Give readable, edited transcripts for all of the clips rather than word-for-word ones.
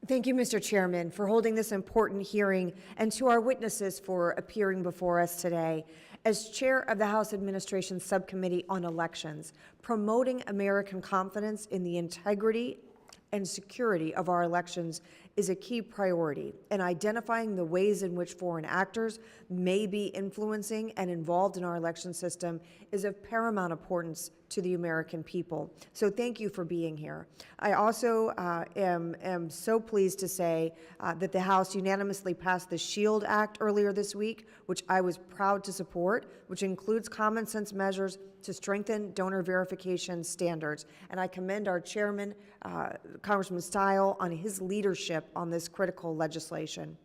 Thank you, Mr. Chairman, for holding this important hearing, and to our witnesses for appearing before us today. As chair of the House Administration Subcommittee on Elections, promoting American confidence in the integrity and security of our elections is a key priority, and identifying the ways in which foreign actors may be influencing and involved in our election system is of paramount importance to the American people. So thank you for being here. I also am so pleased to say that the House unanimously passed the SHIELD Act earlier this week, which I was proud to support, which includes common sense measures to strengthen donor verification standards. And I commend our chairman, Congressman Stile, on his leadership on this critical legislation.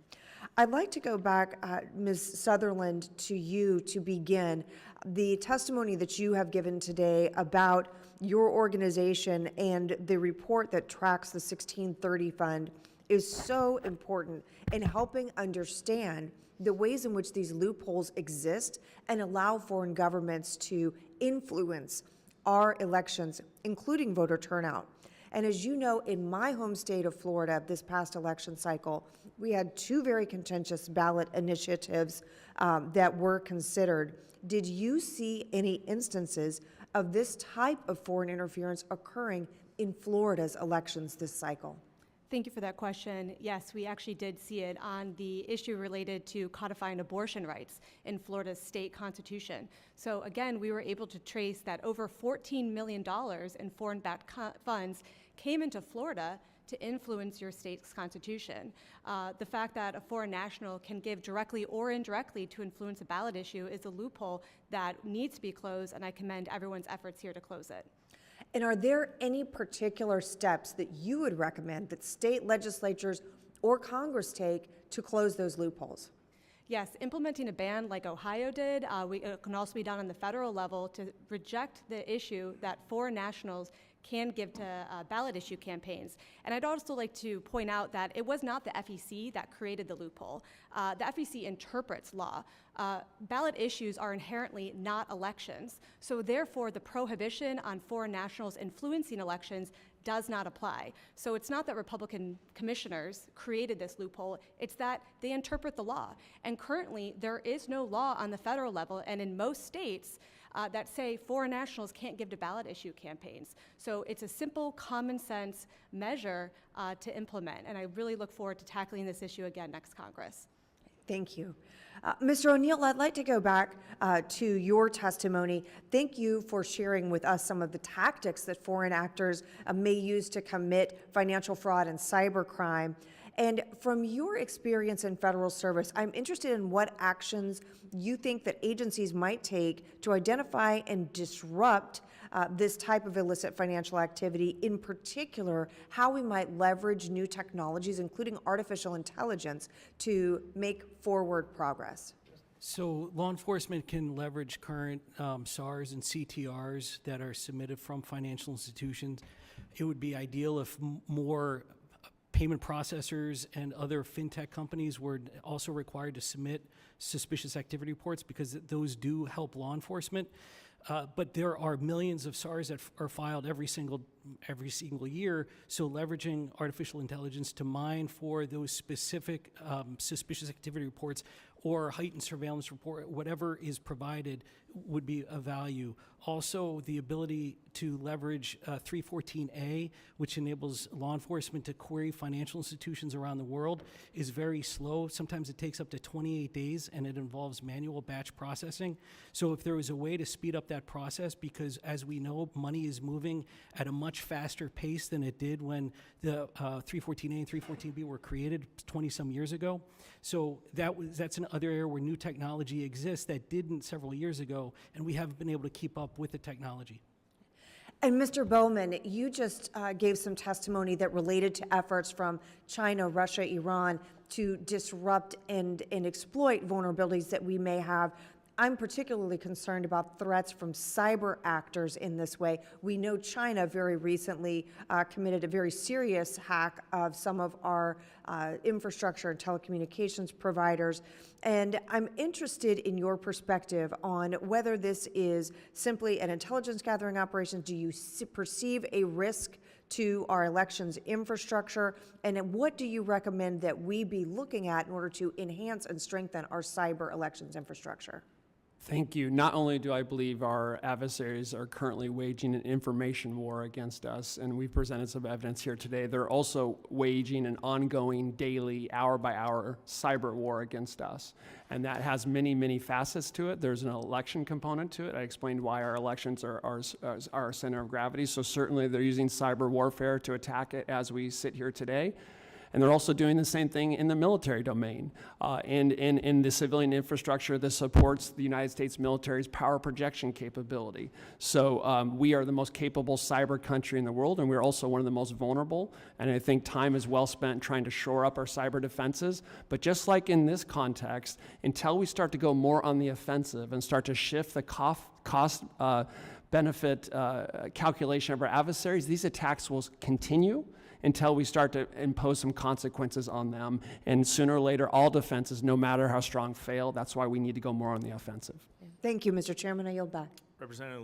I'd like to go back, Ms. Sutherland, to you to begin. The testimony that you have given today about your organization and the report that tracks the 1630 Fund is so important in helping understand the ways in which these loopholes exist and allow foreign governments to influence our elections, including voter turnout. And as you know, in my home state of Florida, this past election cycle, we had two very contentious ballot initiatives that were considered. Did you see any instances of this type of foreign interference occurring in Florida's elections this cycle? Thank you for that question. Yes, we actually did see it on the issue related to codifying abortion rights in Florida's state constitution. So again, we were able to trace that over $14 million in foreign-backed funds came into Florida to influence your state's constitution. The fact that a foreign national can give directly or indirectly to influence a ballot issue is a loophole that needs to be closed, and I commend everyone's efforts here to close it. And are there any particular steps that you would recommend that state legislatures or Congress take to close those loopholes? Yes, implementing a ban like Ohio did, it can also be done on the federal level to reject the issue that foreign nationals can give to ballot issue campaigns. And I'd also like to point out that it was not the FEC that created the loophole. The FEC interprets law. Ballot issues are inherently not elections, so therefore the prohibition on foreign nationals influencing elections does not apply. So it's not that Republican commissioners created this loophole, it's that they interpret the law. And currently there is no law on the federal level and in most states that say foreign nationals can't give to ballot issue campaigns. So it's a simple common sense measure to implement, and I really look forward to tackling this issue again next Congress. Thank you. Mr. O'Neill, I'd like to go back to your testimony. Thank you for sharing with us some of the tactics that foreign actors may use to commit financial fraud and cybercrime. And from your experience in federal service, I'm interested in what actions you think that agencies might take to identify and disrupt this type of illicit financial activity, in particular, how we might leverage new technologies, including artificial intelligence, to make forward progress. So law enforcement can leverage current SARs and CTRs that are submitted from financial institutions. It would be ideal if more payment processors and other fintech companies were also required to submit suspicious activity reports, because those do help law enforcement. But there are millions of SARs that are filed every single year, so leveraging artificial intelligence to mine for those specific suspicious activity reports or heightened surveillance report, whatever is provided, would be of value. Also, the ability to leverage 314A, which enables law enforcement to query financial institutions around the world, is very slow. Sometimes it takes up to 28 days, and it involves manual batch processing. So if there was a way to speed up that process, because as we know, money is moving at a much faster pace than it did when the 314A and 314B were created 20-some years ago. So that's an other area where new technology exists that didn't several years ago, and we haven't been able to keep up with the technology. And Mr. Bowman, you just gave some testimony that related to efforts from China, Russia, Iran to disrupt and exploit vulnerabilities that we may have. I'm particularly concerned about threats from cyber actors in this way. We know China very recently committed a very serious hack of some of our infrastructure and telecommunications providers. And I'm interested in your perspective on whether this is simply an intelligence gathering operation. Do you perceive a risk to our elections infrastructure? And what do you recommend that we be looking at in order to enhance and strengthen our cyber elections infrastructure? Thank you. Not only do I believe our adversaries are currently waging an information war against us, and we've presented some evidence here today, they're also waging an ongoing, daily, hour-by-hour cyber war against us. And that has many, many facets to it. There's an election component to it. I explained why our elections are our center of gravity. So certainly they're using cyber warfare to attack it as we sit here today. And they're also doing the same thing in the military domain and in the civilian infrastructure that supports the United States military's power projection capability. So we are the most capable cyber country in the world, and we're also one of the most vulnerable. And I think time is well spent trying to shore up our cyber defenses. But just like in this context, until we start to go more on the offensive and start to shift the cost benefit calculation of our adversaries, these attacks will continue until we start to impose some consequences on them. And sooner or later, all defenses, no matter how strong, fail. That's why we need to go more on the offensive. Thank you, Mr. Chairman. I yield back. Representative